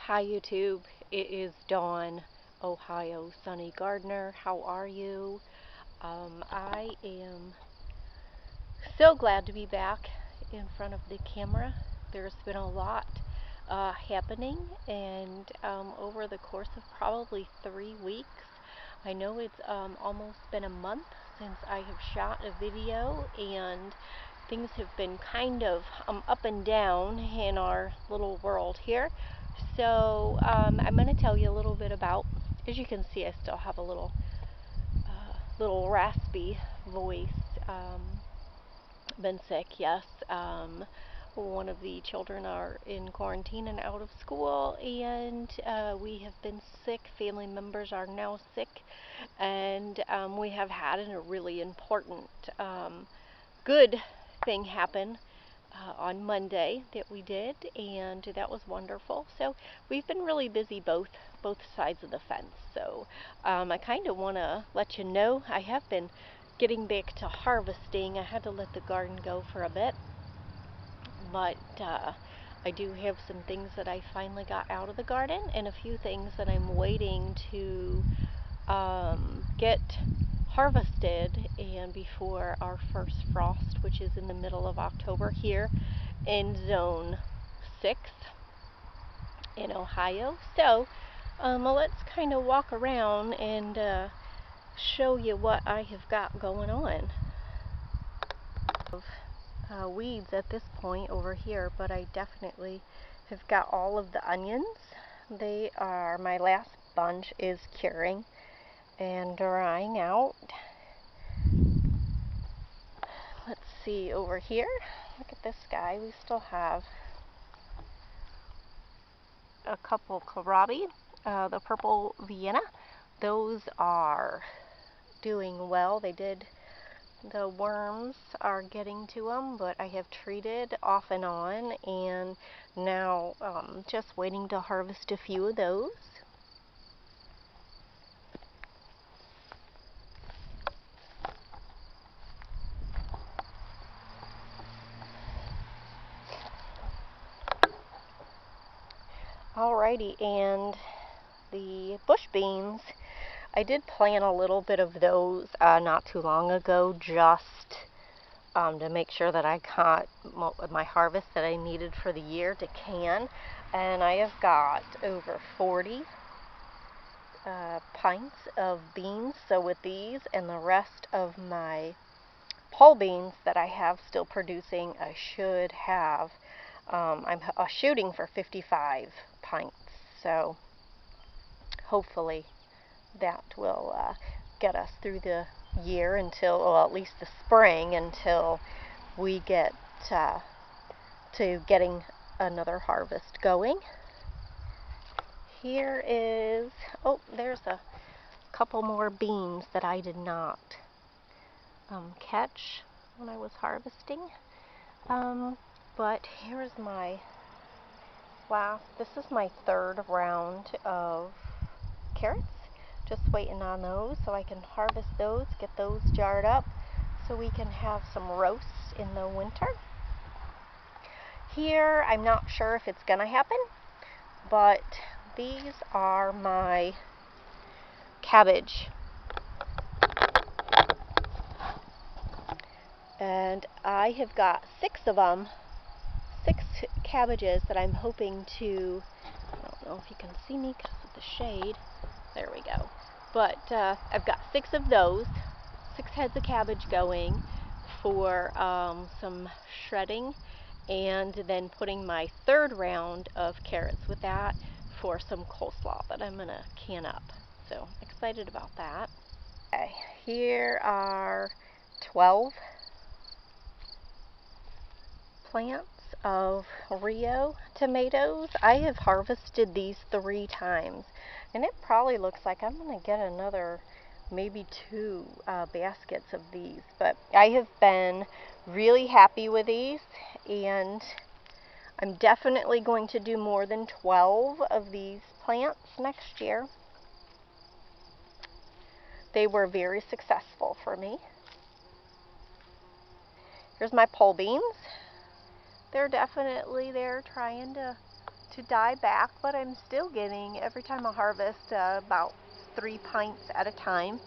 Hi YouTube, it is Dawn, Ohio Sunny Gardener. How are you? I am so glad to be back in front of the camera. There's been a lot happening, and over the course of probably 3 weeks, I know it's almost been a month since I have shot a video, and things have been kind of up and down in our little world here. So I'm going to tell you a little bit about, as you can see, I still have a little raspy voice. Been sick, yes. One of the children are in quarantine and out of school, and we have been sick. Family members are now sick, and we have had a really important, good thing happen on Monday that we did, and that was wonderful. So we've been really busy both sides of the fence. So I kind of want to let you know I have been getting back to harvesting. I had to let the garden go for a bit, but I do have some things that I finally got out of the garden, and a few things that I'm waiting to get harvested and before our first frost, which is in the middle of October here in zone 6 in Ohio. So let's kind of walk around and show you what I have got going on. Weeds at this point over here, but I definitely have got all of the onions. They are, my last bunch is curing and drying out. Let's see over here. Look at this guy. We still have a couple kohlrabi, the purple Vienna. Those are doing well. The worms are getting to them, but I have treated off and on, and now just waiting to harvest a few of those. Alrighty, and the bush beans, I did plant a little bit of those not too long ago, just to make sure that I got my harvest that I needed for the year to can. And I have got over 40 pints of beans. So with these and the rest of my pole beans that I have still producing, I should have, I'm shooting for 55 pints. So hopefully that will get us through the year until, well, at least the spring, until we get to getting another harvest going. Here is, oh, there's a couple more beans that I did not catch when I was harvesting. But here's my this is my third round of carrots. Just waiting on those so I can harvest those, get those jarred up so we can have some roasts in the winter. Here, I'm not sure if it's going to happen, but these are my cabbage. And I have got 6 of them, 6 cabbages that I'm hoping to, I don't know if you can see me because of the shade. There we go. But I've got 6 of those, 6 heads of cabbage going for some shredding, and then putting my third round of carrots with that for some coleslaw that I'm going to can up. So excited about that. Okay, here are 12 plants of Rio tomatoes. I have harvested these 3 times, and it probably looks like I'm going to get another maybe 2 baskets of these, but I have been really happy with these, and I'm definitely going to do more than 12 of these plants next year. They were very successful for me. Here's my pole beans. They're definitely there trying to to die back, but I'm still getting, every time I harvest, about 3 pints at a time.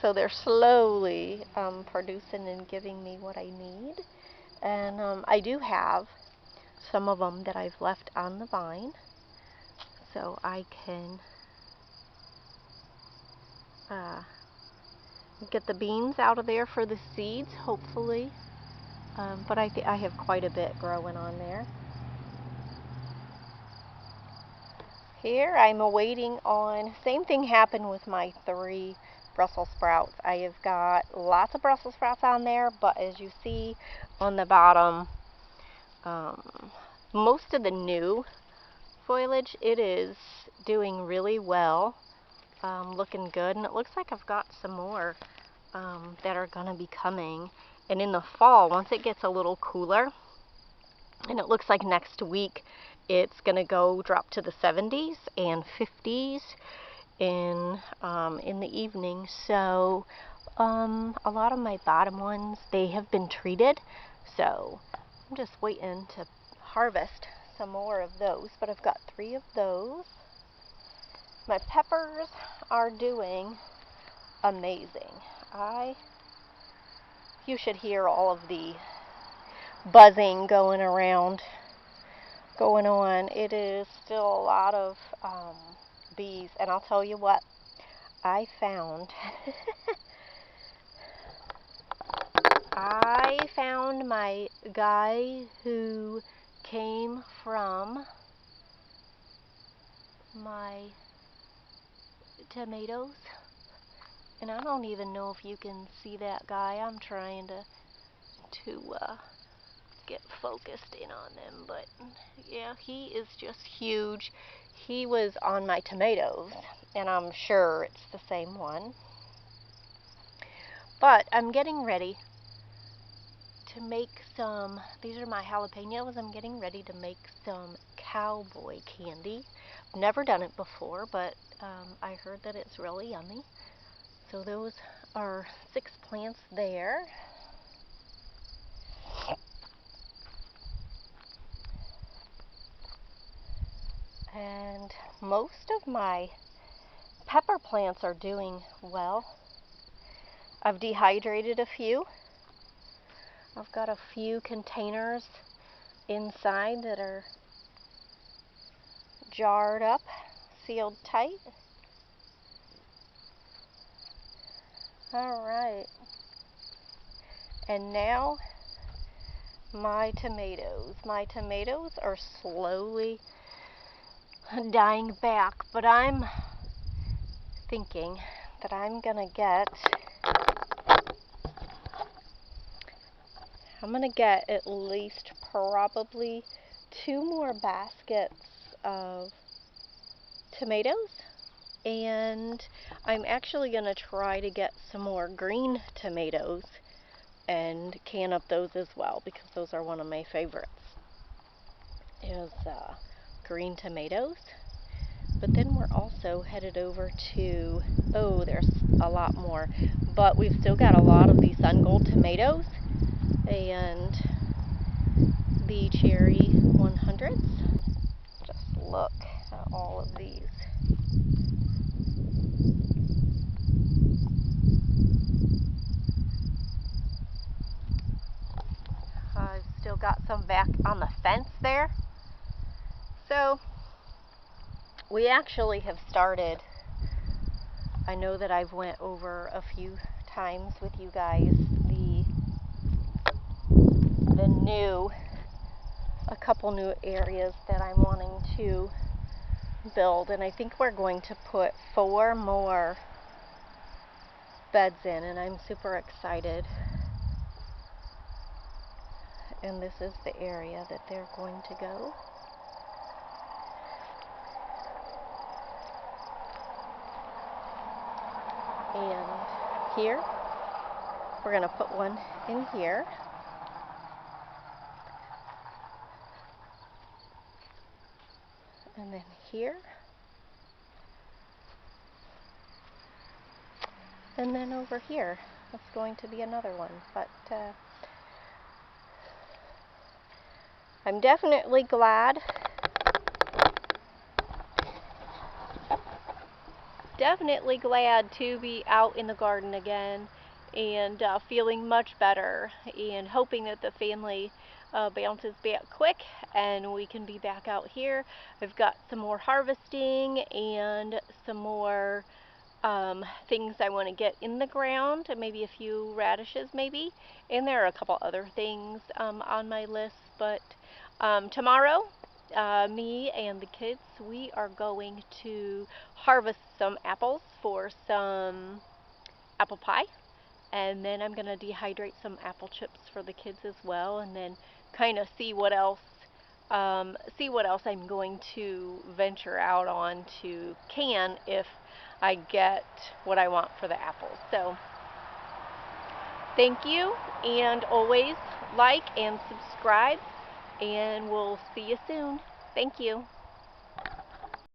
So they're slowly producing and giving me what I need. And I do have some of them that I've left on the vine, so I can get the beans out of there for the seeds, hopefully. But I have quite a bit growing on there. Here I'm awaiting on, same thing happened with my 3 Brussels sprouts. I have got lots of Brussels sprouts on there, but as you see on the bottom, most of the new foliage, it is doing really well, looking good, and it looks like I've got some more that are going to be coming. And in the fall, once it gets a little cooler, and it looks like next week it's going to go drop to the 70s and 50s in the evening. So a lot of my bottom ones, they have been treated, so I'm just waiting to harvest some more of those. But I've got 3 of those. My peppers are doing amazing. You should hear all of the buzzing going on. It is still a lot of bees, and I'll tell you what, I found my guy who came from my tomatoes, and I don't even know if you can see that guy. I'm trying to get focused in on them, but yeah, he is just huge. He was on my tomatoes, and I'm sure it's the same one. But I'm getting ready to make some, these are my jalapenos, I'm getting ready to make some cowboy candy. I've never done it before, but I heard that it's really yummy. So those are 6 plants there. And most of my pepper plants are doing well. I've dehydrated a few. I've got a few containers inside that are jarred up, sealed tight. Alright. And now my tomatoes. My tomatoes are slowly dying back, but I'm thinking that I'm gonna get at least probably 2 more baskets of tomatoes, and I'm actually gonna try to get some more green tomatoes and can up those as well, because those are one of my favorites, is green tomatoes. But then we're also headed over to, oh, there's a lot more, but we've still got a lot of these Sun Gold tomatoes and the Cherry 100s. Just look at all of these. I've still got some back on the fence there. So we actually have started, I know that I've went over a few times with you guys a couple new areas that I'm wanting to build, and I think we're going to put 4 more beds in, and I'm super excited. And this is the area that they're going to go. And here, we're going to put one in here. And then here. And then over here, that's going to be another one. But I'm definitely glad definitely glad to be out in the garden again and feeling much better and hoping that the family bounces back quick and we can be back out here. I've got some more harvesting and some more things I want to get in the ground, maybe a few radishes maybe, and there are a couple other things on my list, but tomorrow me and the kids, we are going to harvest some apples for some apple pie, and then I'm going to dehydrate some apple chips for the kids as well, and then kind of see what else I'm going to venture out on to can if I get what I want for the apples. So thank you, and always like and subscribe, and we'll see you soon. Thank you.